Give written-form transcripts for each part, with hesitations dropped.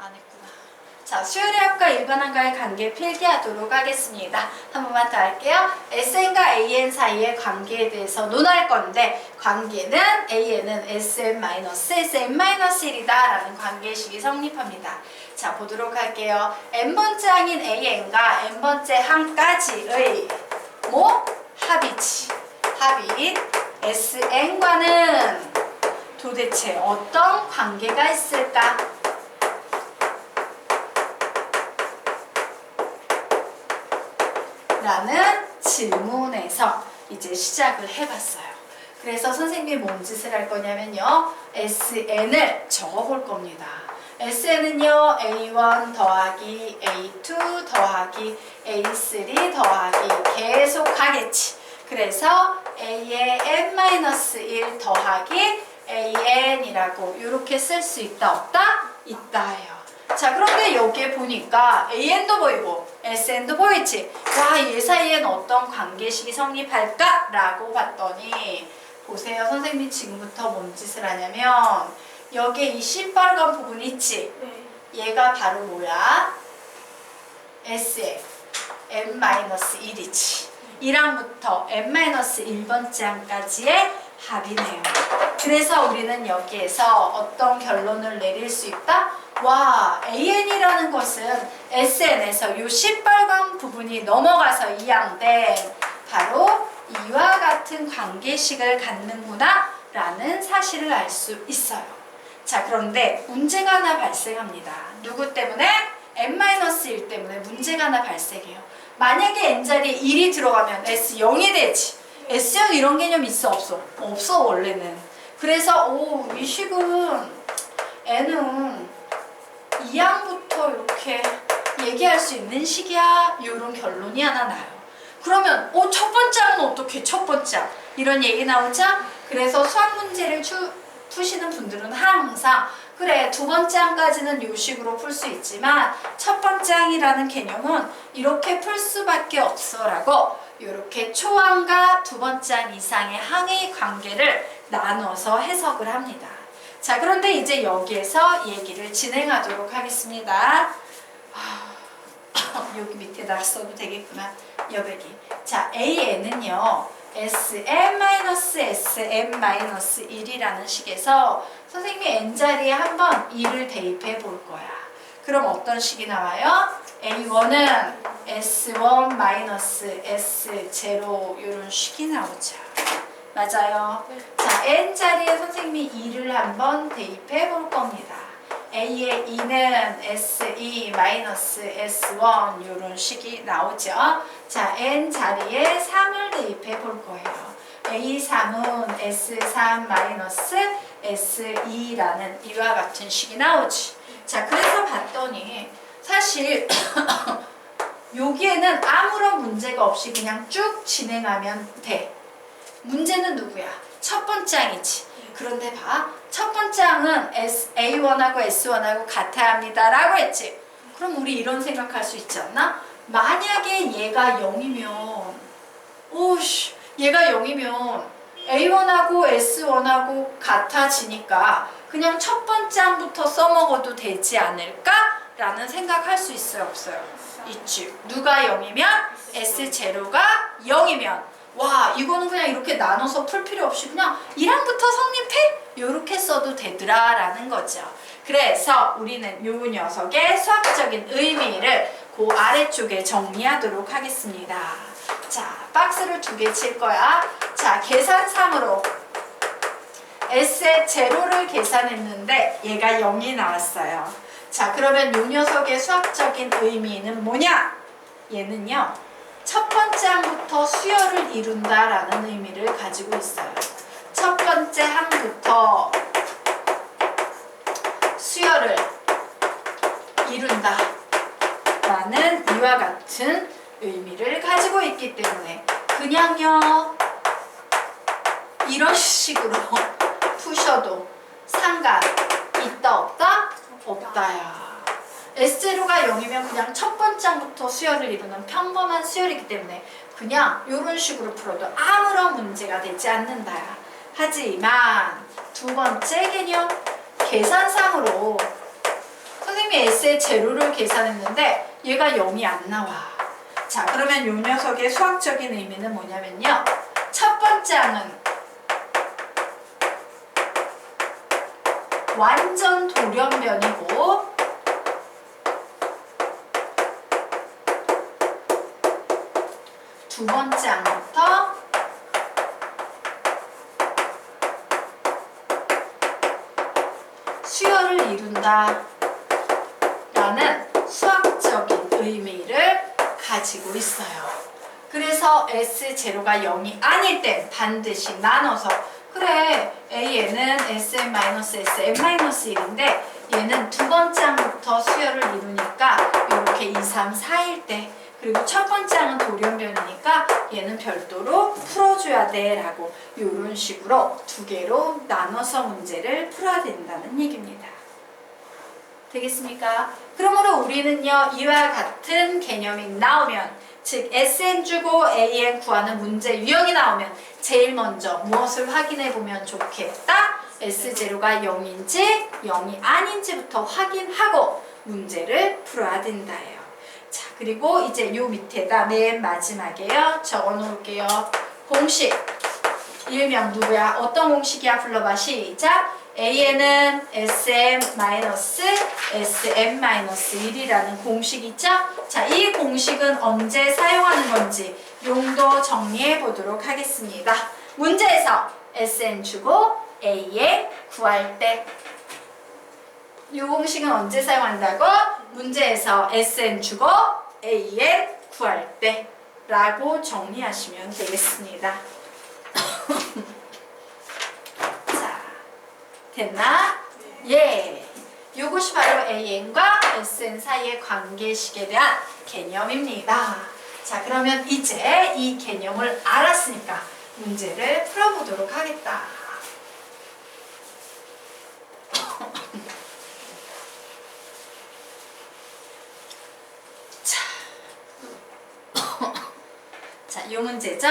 안 했구나. 자, 수열의학과 일반항과의 관계 필기하도록 하겠습니다. 한 번만 더 할게요. SN과 AN 사이의 관계에 대해서 논할 건데, 관계는 AN은 SM-SM-1이다 라는 관계식이 성립합니다. 자, 보도록 할게요. n번째 항인 AN과 n번째 항까지의 합이지. 합인 SN과는 도대체 어떤 관계가 있을까? 라는 질문에서 이제 시작을 해봤어요. 그래서 선생님이 뭔 짓을 할 거냐면요. SN을 적어볼 겁니다. SN은요. A1 더하기 A2 더하기 A3 더하기 계속 가겠지. 그래서 A의 n-1 더하기 AN이라고 이렇게 쓸 수 있다 없다? 있다예요. 자, 그런데 여기에 보니까 AN도 보이고 SN도 보이지. 와, 얘 사이엔 어떤 관계식이 성립할까? 라고 봤더니 보세요. 선생님이 지금부터 뭔 짓을 하냐면 여기에 이 시뻘건 부분 있지? 얘가 바로 뭐야? S의 n-1이지. 1항부터 n-1번째 항까지의 합이네요. 그래서 우리는 여기에서 어떤 결론을 내릴 수 있다? 와, AN이라는 것은 SN에서 이 시뻘건 부분이 넘어가서 이항된 바로 이와 같은 관계식을 갖는구나 라는 사실을 알 수 있어요. 자, 그런데 문제가 하나 발생합니다. 누구 때문에? n-1 때문에 문제가 하나 발생해요. 만약에 n자리에 1이 들어가면 S0이 되지. S0 이런 개념 있어 없어? 없어 원래는. 그래서 이 식은 n은 2항부터 이렇게 얘기할 수 있는 식이야. 이런 결론이 하나 나요. 그러면 첫 번째 항은 어떻게 첫 번째 항? 이런 얘기 나오죠? 그래서 수학 문제를 푸시는 분들은 항상 그래 두 번째 항까지는 이 식으로 풀 수 있지만 첫 번째 항이라는 개념은 이렇게 풀 수밖에 없어 라고 이렇게 초항과 두 번째 항 이상의 항의 관계를 나눠서 해석을 합니다. 자, 그런데 이제 여기에서 얘기를 진행하도록 하겠습니다. 여기 밑에다 써도 되겠구나. 여백이. 자, AN은요. SM-SM-1이라는 식에서 선생님이 n자리에 한번 2를 대입해 볼 거야. 그럼 어떤 식이 나와요? A1은 S1-S0 이런 식이 나오죠. 맞아요. 자, n자리에 선생님이 2를 한번 대입해 볼 겁니다. A의 2는 SE-S1 이런 식이 나오죠. 자, n 자리에 3을 대입해 볼 거예요. A3은 S3-SE라는 이와 같은 식이 나오지. 자, 그래서 봤더니 사실 여기에는 아무런 문제가 없이 그냥 쭉 진행하면 돼. 문제는 누구야? 첫 번째 항이지. 그런데 봐. 첫 번째 항은 A1하고 S1하고 같아야 합니다. 라고 했지. 그럼 우리 이런 생각할 수 있지 않나? 만약에 얘가 0이면 얘가 0이면 A1하고 S1하고 같아지니까 그냥 첫 번째 항부터 써먹어도 되지 않을까? 라는 생각할 수 있어요? 없어요? 있지. 누가 0이면? S0가 0이면 와, 이거는 그냥 이렇게 나눠서 풀 필요 없이 그냥 1항부터 성립해? 이렇게 써도 되더라 라는 거죠. 그래서 우리는 이 녀석의 수학적인 의미를 그 아래쪽에 정리하도록 하겠습니다. 자, 박스를 2개 칠 거야. 자, 계산상으로 S의 제로를 계산했는데 얘가 0이 나왔어요. 자, 그러면 이 녀석의 수학적인 의미는 뭐냐? 얘는요. 첫 번째 항부터 수열을 이룬다라는 의미를 가지고 있어요. 첫 번째 항부터 수열을 이룬다라는 이와 같은 의미를 가지고 있기 때문에 그냥요 이런 식으로 푸셔도 상관 있다 없다? 없다야. S0가 0이면 그냥 첫 번째 항부터 수열을 이루는 평범한 수열이기 때문에 그냥 이런 식으로 풀어도 아무런 문제가 되지 않는다야. 하지만 두 번째 개념 계산상으로 선생님이 선생님이 S의 제로를 계산했는데 얘가 0이 안 나와. 자, 그러면 이 녀석의 수학적인 의미는 뭐냐면요. 첫 번째 항은 완전 돌연변이고 두 번째 항부터 수열을 이룬다 라는 수학적인 의미를 가지고 있어요. 그래서 S0가 0이 아닐 땐 반드시 나눠서 그래 AN은 SM-SM-1인데 얘는 두 번째 항부터 수열을 이루니까 이렇게 2, 3, 4일 때 그리고 첫 번째 항은 돌연변이니까 얘는 별도로 풀어줘야 돼 라고 이런 식으로 두 개로 나눠서 문제를 풀어야 된다는 얘기입니다. 되겠습니까? 그러므로 우리는요 이와 같은 개념이 나오면 즉 SN 주고 AN 구하는 문제 유형이 나오면 제일 먼저 무엇을 확인해 보면 좋겠다? S0가 0인지 0이 아닌지부터 확인하고 문제를 풀어야 된다예요. 자, 그리고 이제 요 밑에다 맨 마지막에요. 적어 놓을게요. 공식. 일명 누구야? 어떤 공식이야? 불러봐. 시작. AN은 SM-SM-1이라는 공식 있죠? 자, 이 공식은 언제 사용하는 건지 용도 정리해 보도록 하겠습니다. 문제에서 SN 주고 AN 구할 때 이 공식은 언제 사용한다고? 문제에서 SN 주고 AN 구할 때 라고 정리하시면 되겠습니다. 자, 됐나? 예. 이것이 바로 AN과 SN 사이의 관계식에 대한 개념입니다. 자, 그러면 이제 이 개념을 알았으니까 문제를 풀어보도록 하겠다. 자, 이 문제죠?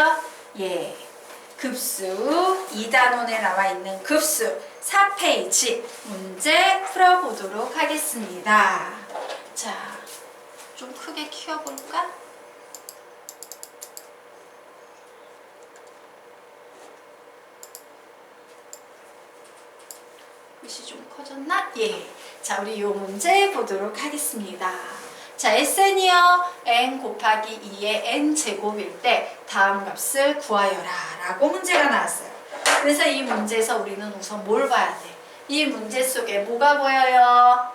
예. 급수 2단원에 나와 있는 급수 4페이지 문제 풀어보도록 하겠습니다. 자, 좀 크게 키워볼까? 글씨 좀 커졌나? 예. 자, 우리 이 문제 보도록 하겠습니다. 자, SN이요. n 곱하기 2의 n제곱일 때 다음 값을 구하여라 라고 문제가 나왔어요. 그래서 이 문제에서 우리는 우선 뭘 봐야 돼? 이 문제 속에 뭐가 보여요?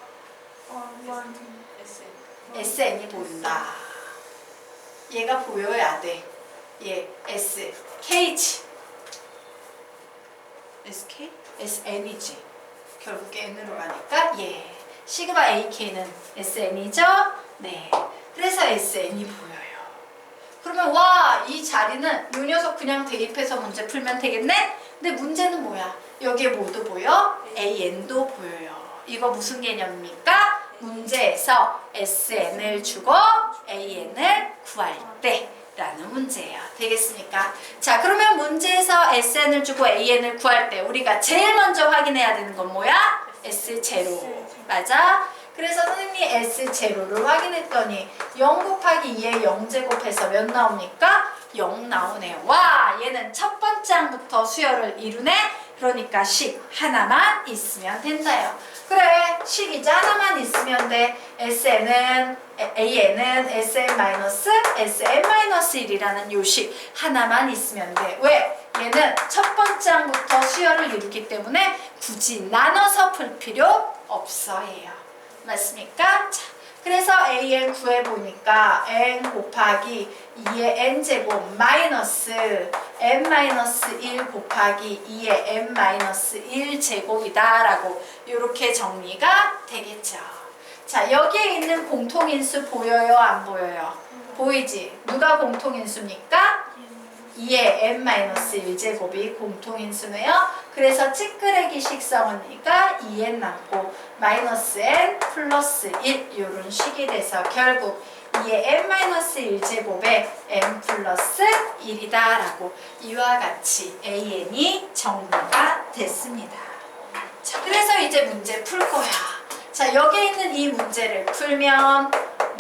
SN이 보인다. 얘가 보여야 돼. 얘 S, KH SK? SN이지. 결국에 N으로 가니까 예. 시그마 AK는 SN이죠? 네. 그래서 SN이 보여요. 그러면 와, 이 자리는 이 녀석 그냥 대입해서 문제 풀면 되겠네? 근데 문제는 뭐야? 여기에 뭐도 보여? AN도 보여요. 이거 무슨 개념입니까? 문제에서 SN을 주고 AN을 구할 때 라는 문제예요. 되겠습니까? 자, 그러면 문제에서 SN을 주고 AN을 구할 때 우리가 제일 먼저 확인해야 되는 건 뭐야? S0. 맞아? 그래서 선생님이 S0를 확인했더니 0 곱하기 2에 0제곱해서 몇 나옵니까? 0 나오네요. 와, 얘는 첫 번째 항부터 수열을 이루네? 그러니까 식 하나만 있으면 된다요. 그래, 식 이제 하나만 있으면 돼. AN은 SM-SM-1이라는 요 식 하나만 있으면 돼. 왜? 얘는 첫 번째 항부터 수열을 이루기 때문에 굳이 나눠서 풀 필요 없어요. 맞습니까? 자, 그래서 AN 구해보니까 n 곱하기 2의 n제곱 마이너스 n-1 곱하기 2의 n-1제곱이다 라고 이렇게 정리가 되겠죠. 자, 여기에 있는 공통인수 보여요? 안 보여요? 보이지? 누가 공통인수입니까? 2의 n-1제곱이 공통인수네요. 그래서 찌끄레기 식성이니까 2n 남고 마이너스 n 플러스 1 이런 식이 돼서 결국 2의 n-1제곱에 n 플러스 1이다 라고 이와 같이 AN이 정리가 됐습니다. 자, 그래서 이제 문제 풀 거야. 자, 여기에 있는 이 문제를 풀면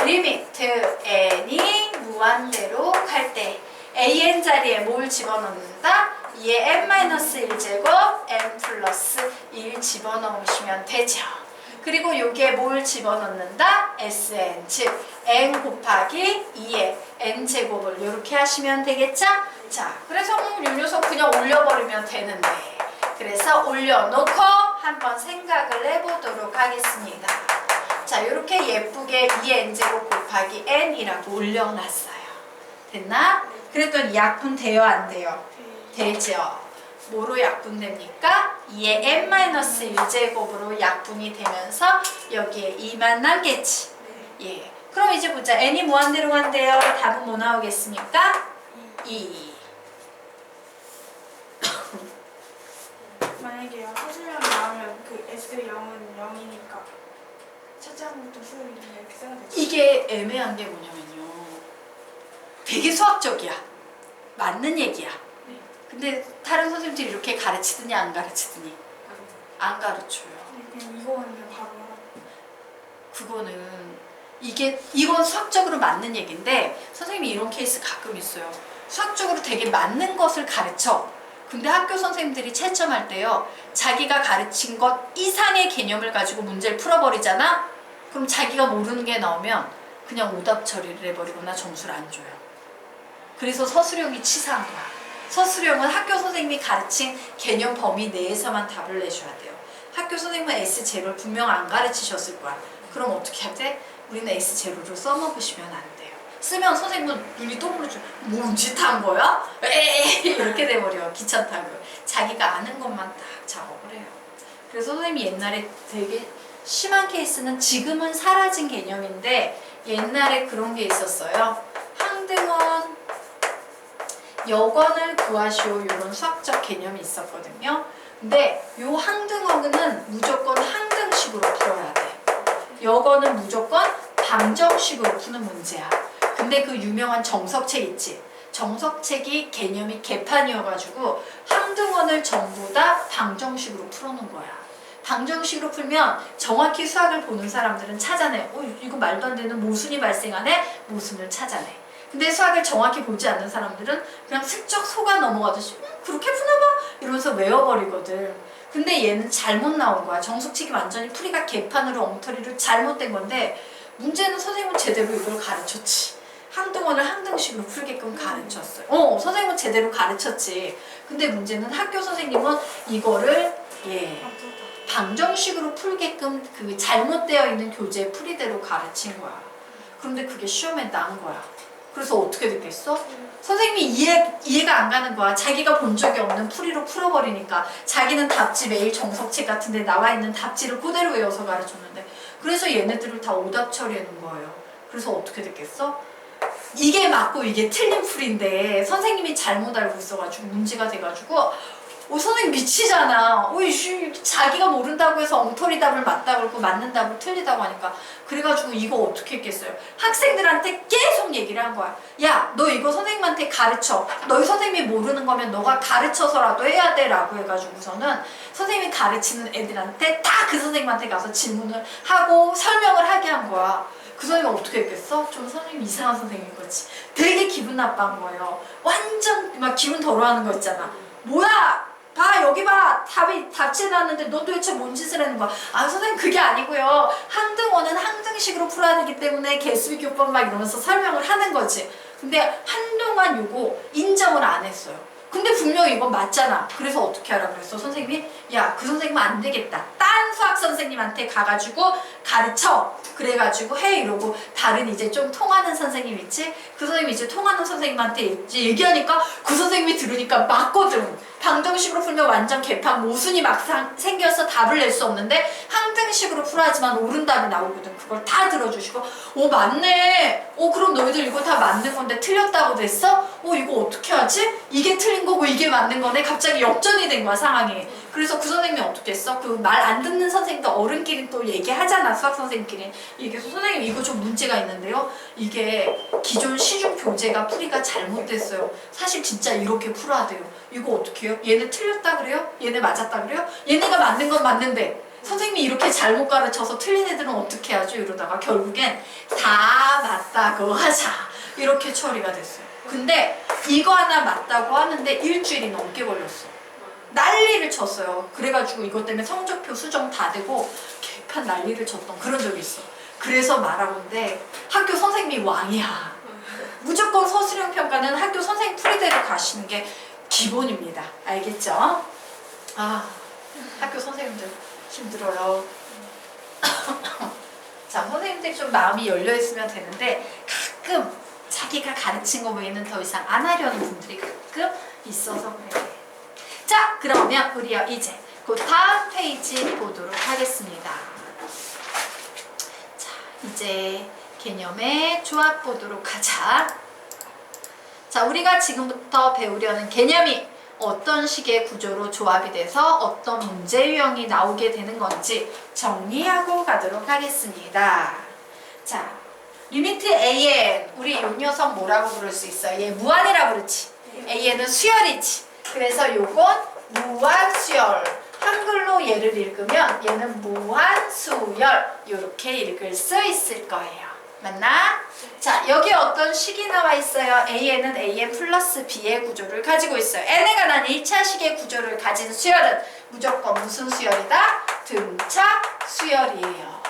리미트 n이 무한대로 갈 때 an 자리에 뭘 집어넣는다? 2의 n-1제곱 n 플러스 1 집어넣으시면 되죠. 그리고 여기에 뭘 집어넣는다? Sn, 즉 n 곱하기 2의 n제곱을 이렇게 하시면 되겠죠? 자, 그래서 이 녀석 그냥 올려버리면 되는데, 그래서 올려놓고 한번 생각을 해보도록 하겠습니다. 자, 이렇게 예쁘게 2n제곱 곱하기 n이라고 올려놨어요. 됐나? 그랬더니 약분 돼요, 안 돼요? 되죠. 뭐로 약분됩니까? 2의 n-1제곱으로 약분이 되면서 여기에 2만 남겠지. 예. 그럼 이제 보자. n이 무한대로 간대요. 답은 뭐 나오겠습니까? 2. 만약에요, 서술형 나오면 그 S 0은 0이니까 차지하는 것도 수열이 이렇게 써야 되죠? 이게 애매한 게 뭐냐면요. 되게 수학적이야. 맞는 얘기야. 네. 근데 다른 선생님들이 이렇게 가르치더니 안 가르치더니 안 가르쳐요. 네, 그냥 이거는 그냥 바로 하라고. 그거는 이건 수학적으로 맞는 얘기인데 선생님이 이런 케이스 가끔 있어요. 수학적으로 되게 맞는 것을 가르쳐. 근데 학교 선생님들이 채점할 때요, 자기가 가르친 것 이상의 개념을 가지고 문제를 풀어버리잖아? 그럼 자기가 모르는 게 나오면 그냥 오답 처리를 해버리거나 점수를 안 줘요. 그래서 서술형이 치사한 거야. 서술형은 학교 선생님이 가르친 개념 범위 내에서만 답을 내셔야 돼요. 학교 선생님은 S0를 분명 안 가르치셨을 거야. 그럼 어떻게 하지? 우리는 S0를 써먹으시면 안 돼요. 쓰면 선생님은 눈이 동그랗죠. 뭔 짓 한 거야? 에이 이렇게 돼버려. 귀찮다고. 자기가 아는 것만 딱 작업을 해요. 그래서 선생님이 옛날에 되게 심한 케이스는 지금은 사라진 개념인데 옛날에 그런 게 있었어요. 항등원 여건을 구하시오, 이런 수학적 개념이 있었거든요. 근데 요 항등원은 무조건 항등식으로 풀어야 돼. 여건은 무조건 방정식으로 푸는 문제야. 근데 그 유명한 정석책 있지? 정석책이 개념이 개판이어가지고 항등원을 전부 다 방정식으로 풀어놓은 거야. 방정식으로 풀면 정확히 수학을 보는 사람들은 찾아내. 이거 말도 안 되는 모순이 발생하네? 모순을 찾아내. 근데 수학을 정확히 보지 않는 사람들은 그냥 슬쩍 속아 넘어가듯이 그렇게 푸나봐? 이러면서 외워버리거든. 근데 얘는 잘못 나온 거야. 정석책이 완전히 풀이가 개판으로 엉터리로 잘못된 건데 문제는 선생님은 제대로 이걸 가르쳤지. 항등원을 항등식으로 풀게끔 가르쳤어요. 선생님은 제대로 가르쳤지. 근데 문제는 학교 선생님은 이거를 방정식으로 풀게끔 그 잘못되어 있는 교재 풀이대로 가르친 거야. 그런데 그게 시험에 난 거야. 그래서 어떻게 됐겠어? 선생님이 이해가 안 가는 거야. 자기가 본 적이 없는 풀이로 풀어버리니까. 자기는 답지 매일 정석책 같은 데 나와 있는 답지를 그대로 외워서 가르쳤는데 그래서 얘네들을 다 오답 처리해 놓은 거예요. 그래서 어떻게 됐겠어? 이게 맞고 이게 틀린 풀인데 선생님이 잘못 알고 있어가지고 문제가 돼가지고 선생님 미치잖아. 자기가 모른다고 해서 엉터리 답을 맞다고 그러고 맞는 답을 틀리다고 하니까 그래가지고 이거 어떻게 했겠어요? 학생들한테 계속 얘기를 한 거야. 야, 너 이거 선생님한테 가르쳐. 너희 선생님이 모르는 거면 너가 가르쳐서라도 해야 돼 라고 해가지고서는 선생님이 가르치는 애들한테 다 그 선생님한테 가서 질문을 하고 설명을 하게 한 거야. 그 선생님이 어떻게 했겠어? 좀 선생님 이상한 선생님인 거지. 되게 기분 나빠한 거예요. 완전 막 기분 더러워하는 거 있잖아. 뭐야! 봐, 여기 봐, 답지에 나왔는데 너 도대체 뭔 짓을 하는 거야? 아, 선생님 그게 아니고요. 항등원은 항등식으로 풀어야 되기 때문에 개수비 교법 막 이러면서 설명을 하는 거지. 근데 한동안 요거 인정을 안 했어요. 근데 분명히 이건 맞잖아. 그래서 어떻게 하라고 그랬어? 선생님이 야, 그 선생님은 안 되겠다. 딴 수학 선생님한테 가가지고 가르쳐. 그래가지고 해 이러고 다른 이제 좀 통하는 선생님 있지? 그 선생님이 이제 통하는 선생님한테 이제 얘기하니까 그 선생님이 들으니까 맞거든. 방정식으로 풀면 완전 개판 모순이 막 생겨서 답을 낼 수 없는데 항등식으로 풀어야지만 옳은 답이 나오거든. 그걸 다 들어주시고 맞네. 그럼 너희들 이거 다 맞는 건데 틀렸다고 됐어? 이거 어떻게 하지? 이게 틀린 거고 이게 맞는 거네. 갑자기 역전이 된 거야, 상황이. 그래서 그 선생님이 어떻게 했어? 그 말 안 듣는 선생님도 어른끼리 또 얘기하잖아, 수학 선생님끼리. 얘기해서 선생님 이거 좀 문제가 있는데요. 이게 기존 시중 교재가 풀이가 잘못됐어요. 사실 진짜 이렇게 풀어야 돼요. 이거 어떻게 해요? 얘네 틀렸다 그래요? 얘네 맞았다 그래요? 얘네가 맞는 건 맞는데 선생님이 이렇게 잘못 가르쳐서 틀린 애들은 어떻게 하죠? 이러다가 결국엔 다 맞다고 하자 이렇게 처리가 됐어요. 근데 이거 하나 맞다고 하는데 일주일이 넘게 걸렸어. 난리를 쳤어요. 그래가지고 이것 때문에 성적표 수정 다 되고 개판 난리를 쳤던 그런 적이 있어. 그래서 말하건데 학교 선생님이 왕이야. 무조건 서술형 평가는 학교 선생님 풀이대로 가시는 게 기본입니다. 알겠죠? 아, 학교 선생님들 힘들어요. 자, 선생님들이 좀 마음이 열려있으면 되는데 가끔 자기가 가르친 거 외에는 더 이상 안 하려는 분들이 가끔 있어서 그래요. 자, 그러면 우리요 이제 그 다음 페이지 보도록 하겠습니다. 자, 이제 개념의 조합 보도록 하자. 자, 우리가 지금부터 배우려는 개념이 어떤 식의 구조로 조합이 돼서 어떤 문제 유형이 나오게 되는 건지 정리하고 가도록 하겠습니다. 자, 리미트 AN, 우리 이 녀석 뭐라고 부를 수 있어? 얘 무한이라고 그러지. AN은 수열이지. 그래서 요건 무한수열. 한글로 얘를 읽으면 얘는 무한수열. 이렇게 읽을 수 있을 거예요. 맞나? 자, 여기 어떤 식이 나와 있어요. AN은 AN 플러스 B의 구조를 가지고 있어요. N에 관한 1차식의 구조를 가진 수열은 무조건 무슨 수열이다? 등차 수열이에요.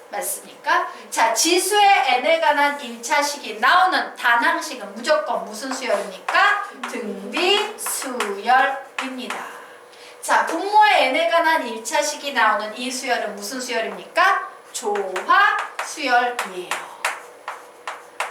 맞습니까? 자, 지수의 N에 관한 1차식이 나오는 단항식은 무조건 무슨 수열입니까? 등비 수열입니다. 자, 분모의 N에 관한 1차식이 나오는 이 수열은 무슨 수열입니까? 조화 수열이에요.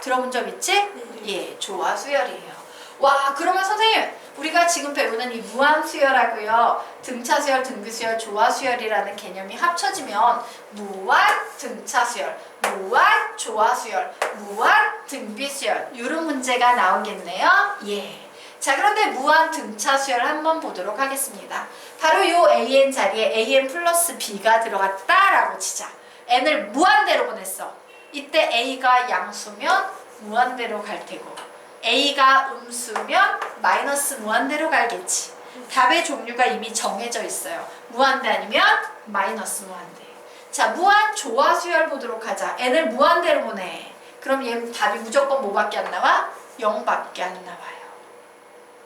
들어본 적 있지? 네. 예, 조화 수열이에요. 와, 그러면 선생님, 우리가 지금 배우는 이 무한 수열하고요, 등차 수열, 등비 수열, 조화 수열이라는 개념이 합쳐지면 무한 등차 수열, 무한 조화 수열, 무한 등비 수열 이런 문제가 나오겠네요. 예. 자, 그런데 무한 등차 수열 한번 보도록 하겠습니다. 바로 요 AN 자리에 AN 플러스 B가 들어갔다라고 치자. N을 무한대로 보냈어. 이때 A가 양수면 무한대로 갈 테고 A가 음수면 마이너스 무한대로 갈겠지. 답의 종류가 이미 정해져 있어요. 무한대 아니면 마이너스 무한대. 자, 무한 조화 수열 보도록 하자. N을 무한대로 보내. 그럼 얘 답이 무조건 뭐밖에 안 나와? 0밖에 안 나와요.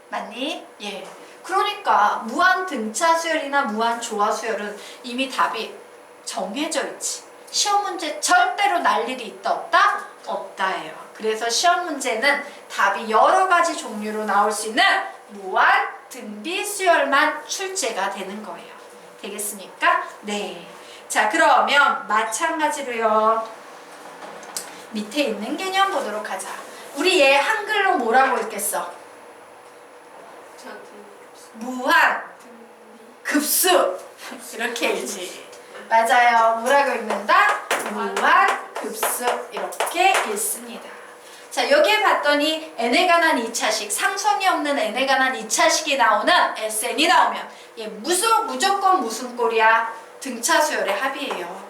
맞니? 예. 그러니까 무한 등차 수열이나 무한 조화 수열은 이미 답이 정해져 있지. 시험 문제 절대로 날 일이 있다 없다? 없다예요. 그래서 시험 문제는 답이 여러 가지 종류로 나올 수 있는 무한 등비 수열만 출제가 되는 거예요. 되겠습니까? 네. 자, 그러면 마찬가지로요. 밑에 있는 개념 보도록 하자. 우리 얘 한글로 뭐라고 읽겠어? 무한 급수 이렇게 읽지. 맞아요. 뭐라고 읽는다? 무한 급수 이렇게 읽습니다. 자, 여기에 봤더니 N에 관한 2차식, 상성이 없는 N에 관한 2차식이 나오는 SN이 나오면 얘 무조건 무슨 꼴이야? 등차 수열의 합이에요.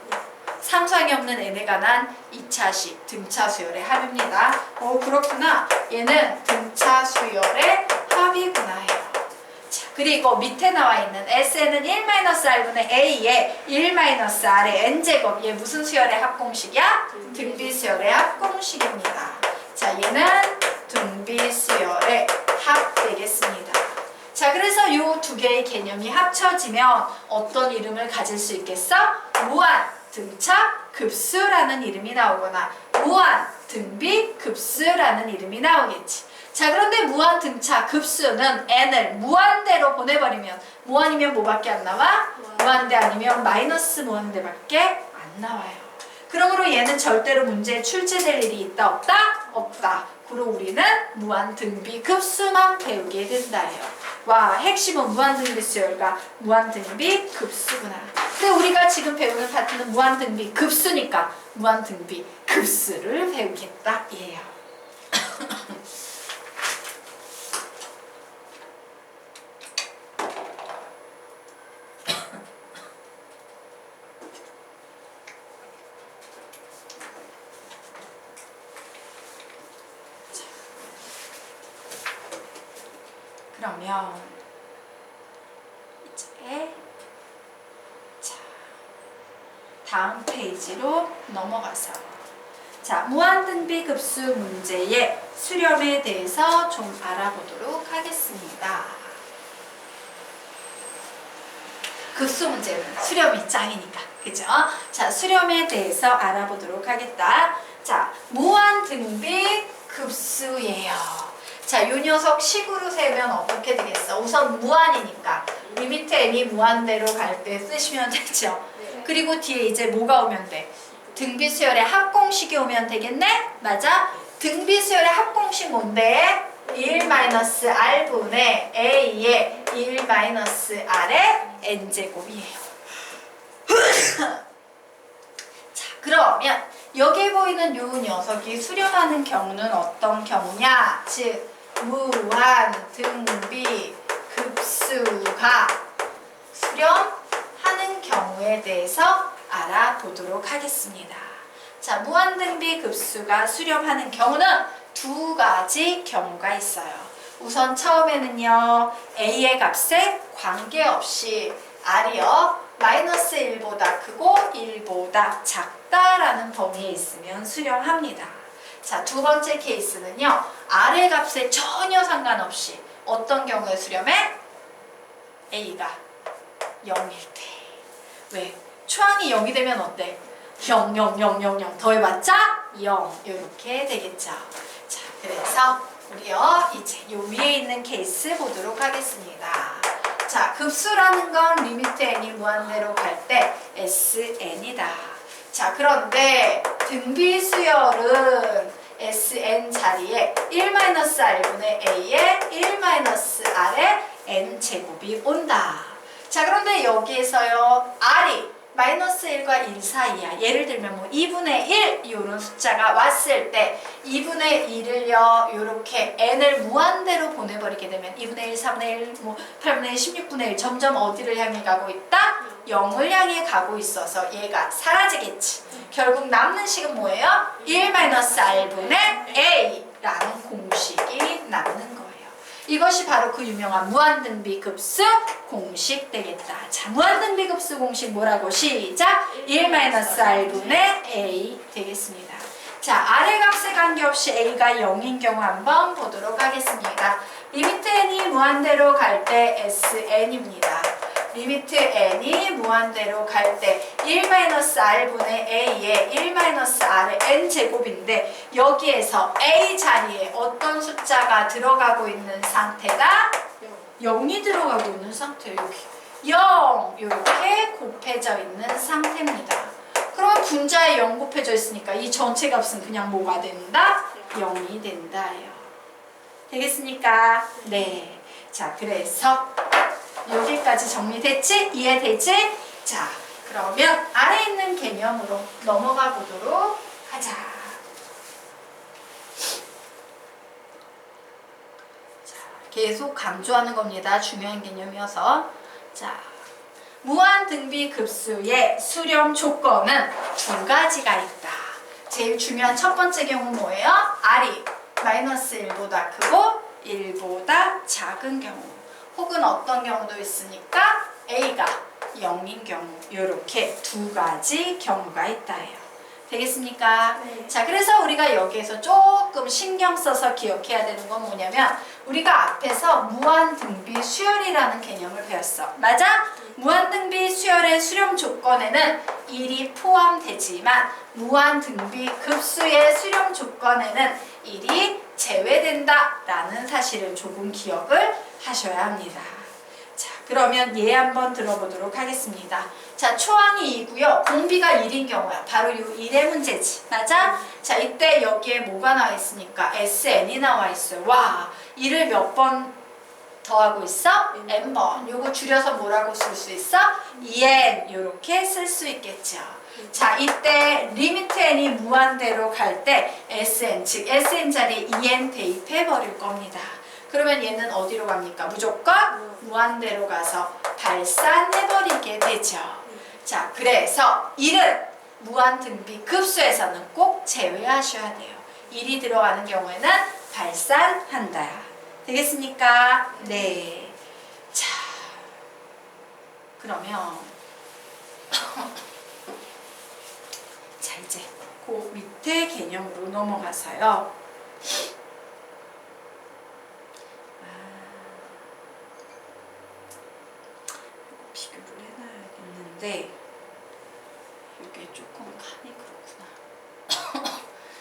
상성이 없는 N에 관한 2차식, 등차 수열의 합입니다. 그렇구나. 얘는 등차 수열의 합이구나 해요. 자, 그리고 밑에 나와 있는 SN은 1-R분의 A에 1-R의 N제곱. 얘 무슨 수열의 합공식이야? 등비 수열의 합공식입니다. 자, 얘는 등비 수열의 합 되겠습니다. 자, 그래서 이 두 개의 개념이 합쳐지면 어떤 이름을 가질 수 있겠어? 무한 등차 급수라는 이름이 나오거나 무한 등비 급수라는 이름이 나오겠지. 자, 그런데 무한 등차 급수는 N을 무한대로 보내버리면 무한이면 뭐밖에 안 나와? 무한대 아니면 마이너스 무한대밖에 안 나와요. 그러므로 얘는 절대로 문제에 출제될 일이 있다 없다? 없다. 그리고 우리는 무한 등비 급수만 배우게 된다예요. 와, 핵심은 무한 등비 수열과 무한 등비 급수구나. 근데 우리가 지금 배우는 파트는 무한 등비 급수니까 무한 등비 급수를 배우겠다 예요. 그러면 이제 자 다음 페이지로 넘어가서 자, 무한등비급수 문제의 수렴에 대해서 좀 알아보도록 하겠습니다. 급수 문제는 수렴이 짱이니까, 그죠? 자, 수렴에 대해서 알아보도록 하겠다. 자, 무한등비급수예요. 자, 요 녀석 식으로 세면 어떻게 되겠어? 우선 무한이니까 리미트 n이 무한대로 갈 때 쓰시면 되죠. 그리고 뒤에 이제 뭐가 오면 돼? 등비수열의 합공식이 오면 되겠네? 맞아? 등비수열의 합공식 뭔데? 1-r분의 a의 1-r의 n제곱이에요. 자, 그러면 여기 보이는 요 녀석이 수렴하는 경우는 어떤 경우냐? 즉, 무한등비 급수가 수렴하는 경우에 대해서 알아보도록 하겠습니다. 자, 무한등비 급수가 수렴하는 경우는 두 가지 경우가 있어요. 우선 처음에는요, a의 값에 관계없이 r이요, 마이너스 1보다 크고 1보다 작다라는 범위에 있으면 수렴합니다. 자, 두 번째 케이스는요, r의 값에 전혀 상관없이 어떤 경우에 수렴해? a가 0일 때. 왜? 초항이 0이 되면 어때? 0, 0, 0, 0, 0 더해봤자 0 이렇게 되겠죠. 자, 그래서 우리요 이제 요 위에 있는 케이스 보도록 하겠습니다. 자, 급수라는 건 리미트 n이 무한대로 갈 때 sn이다. 자, 그런데 등비수열은 sn 자리에 1-r분의 a의 1-r의 n제곱이 온다. 자, 그런데 여기에서요 r이 마이너스 1과 1 사이야. 예를 들면 뭐 2분의 1 이런 숫자가 왔을 때 2분의 1을요 이렇게 n을 무한대로 보내버리게 되면 2분의 1, 4분의 1, 뭐 8분의 1, 16분의 1 점점 어디를 향해 가고 있다? 0을 향해 가고 있어서 얘가 사라지겠지. 결국 남는 식은 뭐예요? 1-r분의 a라는 공식이 남는 거예요. 이것이 바로 그 유명한 무한등비급수 공식 되겠다. 자, 무한등비급수 공식 뭐라고? 시작! 1-r분의 a 되겠습니다. 자, r의 값에 관계없이 a가 0인 경우 한번 보도록 하겠습니다. 리미트 n이 무한대로 갈 때 sn입니다. 리미트 n이 무한대로 갈 때 1-r분의 a의 1-r의 n제곱인데 여기에서 a 자리에 어떤 숫자가 들어가고 있는 상태다? 0이 들어가고 있는 상태예요. 여기 0 이렇게 곱해져 있는 상태입니다. 그러면 분자에 0 곱해져 있으니까 이 전체 값은 그냥 뭐가 된다? 0이 된다요. 되겠습니까? 네. 자, 그래서 여기까지 정리됐지? 이해되지? 자, 그러면 아래 있는 개념으로 넘어가 보도록 하자. 자, 계속 강조하는 겁니다. 중요한 개념이어서. 자, 무한등비급수의 수렴 조건은 두 가지가 있다. 제일 중요한 첫 번째 경우는 뭐예요? r이 마이너스 1보다 크고 1보다 작은 경우. 혹은 어떤 경우도 있으니까 a가 0인 경우 이렇게 두 가지 경우가 있다예요. 되겠습니까? 네. 자, 그래서 우리가 여기에서 조금 신경 써서 기억해야 되는 건 뭐냐면 우리가 앞에서 무한등비 수열이라는 개념을 배웠어. 맞아? 무한등비 수열의 수렴 조건에는 1이 포함되지만 무한등비 급수의 수렴 조건에는 1이 제외된다라는 사실을 조금 기억을 하셔야 합니다. 자, 그러면 얘 한번 들어보도록 하겠습니다. 자, 초항이 2고요. 공비가 1인 경우야. 바로 이 1의 문제지. 맞아? 자, 이때 여기에 뭐가 나와 있습니까? sn이 나와 있어요. 와, 1을 몇 번 더하고 있어? n번. 요거 줄여서 뭐라고 쓸 수 있어? 2n 이렇게 쓸 수 있겠죠. 자, 이때 리미트 n이 무한대로 갈 때 sn, 즉 sn 자리에 2n 대입해 버릴 겁니다. 그러면 얘는 어디로 갑니까? 무조건 무한대로 가서 발산해버리게 되죠. 자, 그래서 1은 무한등비 급수에서는 꼭 제외하셔야 돼요. 1이 들어가는 경우에는 발산한다. 되겠습니까? 네. 자, 그러면 자, 이제 그 밑에 개념으로 넘어가서요. 비교를 해놔야겠는데 이게 조금 칸이 그렇구나.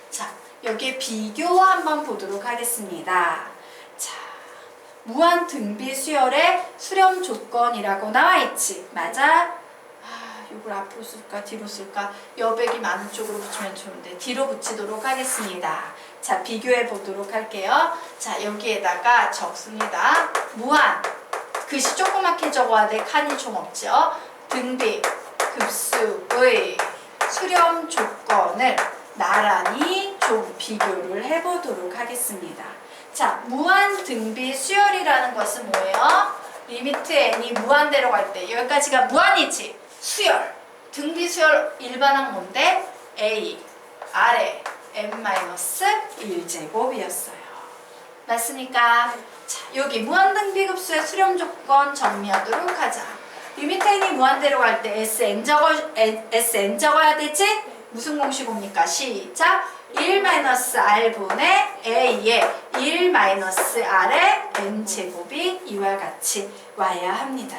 자, 여기에 비교 한번 보도록 하겠습니다. 자, 무한 등비 수열의 수렴 조건이라고 나와 있지. 맞아? 이걸 앞으로 쓸까 뒤로 쓸까? 여백이 많은 쪽으로 붙이면 좋은데 뒤로 붙이도록 하겠습니다. 자, 비교해 보도록 할게요. 자, 여기에다가 적습니다. 무한, 글씨 조그맣게 적어야 돼. 칸이 좀 없죠. 등비, 급수의 수렴 조건을 나란히 좀 비교를 해보도록 하겠습니다. 자, 무한 등비 수열이라는 것은 뭐예요? 리미트 n이 무한대로 갈 때 여기까지가 무한이지. 수열, 등비 수열 일반항 뭔데? a 아래 n-1제곱이었어요. 맞습니까? 자, 여기 무한등비급수의 수렴 조건 정리하도록 하자. 리미트 n이 무한대로 갈 때 sn 적어야 되지? 무슨 공식 옵니까? 시작! 1-r분의 a의 1-r의 n제곱이 이와 같이 와야 합니다.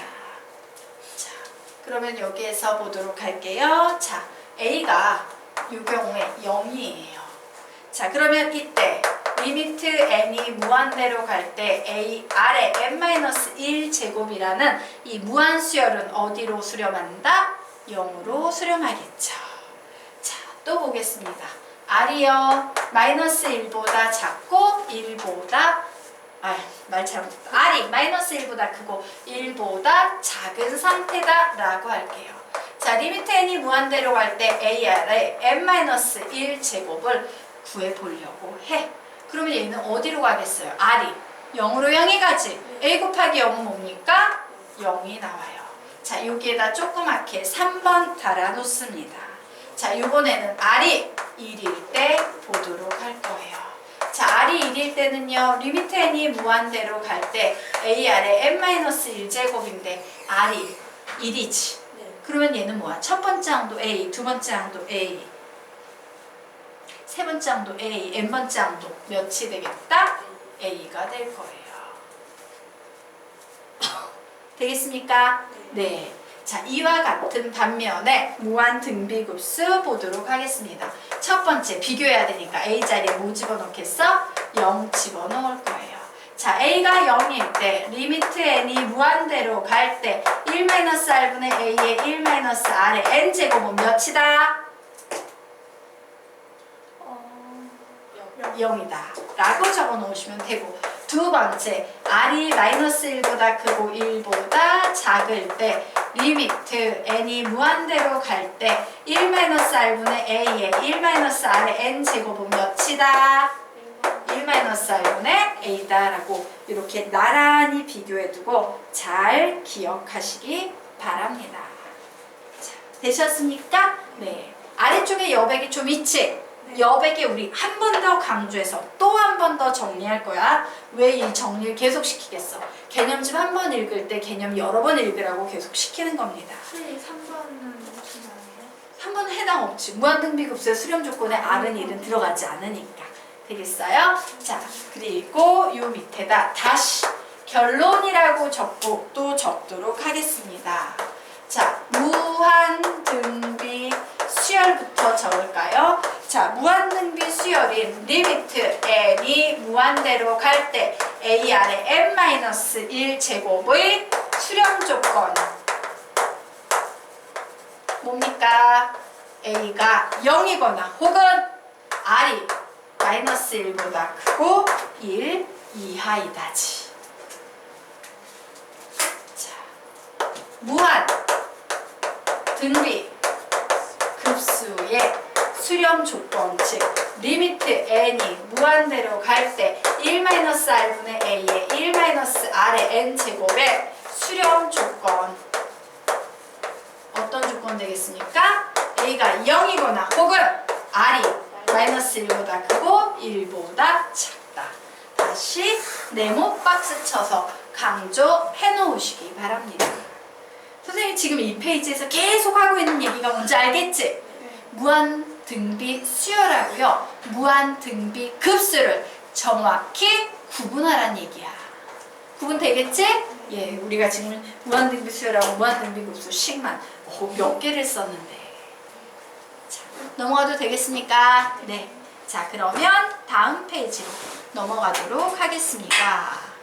자, 그러면 여기에서 보도록 할게요. 자, a가 이 경우에 0이에요. 자, 그러면 이때 리미트 n이 무한대로 갈 때 a 아래 n-1제곱이라는 이 무한수열은 어디로 수렴한다? 0으로 수렴하겠죠. 자, 또 보겠습니다. r이요. 마이너스 1보다 작고 1보다 말 잘못했다. r이 마이너스 1보다 크고 1보다 작은 상태다 라고 할게요. 자, 리미트 n이 무한대로 갈 때 a 아래 n-1제곱을 구해보려고 해. 그러면 얘는 어디로 가겠어요? r이 0으로 향해 가지. a 곱하기 0은 뭡니까? 0이 나와요. 자, 여기에다 조그맣게 3번 달아놓습니다. 자, 이번에는 r이 1일 때 보도록 할 거예요. 자, r이 1일 때는요, 리미트 n이 무한대로 갈 때 a 아래 n-1제곱인데 r이 1이지. 그러면 얘는 뭐야? 첫 번째 항도 a, 두 번째 항도 a, 세 번째 항도 a, n번째 항도 몇이 되겠다? a가 될 거예요. 되겠습니까? 네. 자, 이와 같은 반면에 무한 등비급수 보도록 하겠습니다. 첫 번째 비교해야 되니까 a 자리에 뭐 집어넣겠어? 0 집어넣을 거예요. 자, a가 0일 때 리미트 n이 무한대로 갈 때 1-r분의 a의 1-r의 n제곱은 몇이다? 0이다 라고 적어 놓으시면 되고, 두 번째 r이 마이너스 1보다 크고 1보다 작을 때 리미트 n이 무한대로 갈 때 1-r분의 a의 1-r의 n제곱은 몇이다? 1-r분의 a다 라고 이렇게 나란히 비교해두고 잘 기억하시기 바랍니다. 자, 되셨습니까? 네. 아래쪽에 여백이 좀 있지? 여백에 우리 한 번 더 강조해서 또 한 번 더 정리할 거야. 왜 이 정리를 계속 시키겠어? 개념집 한 번 읽을 때 개념 여러 번 읽으라고 계속 시키는 겁니다. 선생님 3번은 무슨 말이에요? 한 번은 해당 없지. 무한등비급수의 수렴 조건에 r은 1은 들어가지 않으니까. 되겠어요? 자, 그리고 요 밑에다 다시 결론이라고 적고 또 적도록 하겠습니다. 자, 무한등비 수열부터 적을까요? 자, 무한등비 수열인 리미트 n이 무한대로 갈 때 a 아래 n-1제곱의 수렴 조건 뭡니까? a가 0이거나 혹은 r이 마이너스 1보다 크고 1 이하이다지. 자, 무한 등비 급수의 수렴 조건, 즉 리미트 n이 무한대로 갈 때 1-r분의 a의 1-r의 n제곱의 수렴 조건 어떤 조건 되겠습니까? a가 0이거나 혹은 r이 마이너스 1보다 크고 1보다 작다. 다시 네모 박스 쳐서 강조해 놓으시기 바랍니다. 선생님 지금 이 페이지에서 계속 하고 있는 얘기가 뭔지 알겠지? 무한 등비 수요라고요. 무한 등비 급수를 정확히 구분하라는 얘기야. 구분 되겠지? 예, 우리가 지금 무한 등비 수요라고 무한 등비 급수 식만 몇 개를 썼는데. 자, 넘어가도 되겠습니까? 네. 자, 그러면 다음 페이지로 넘어가도록 하겠습니다.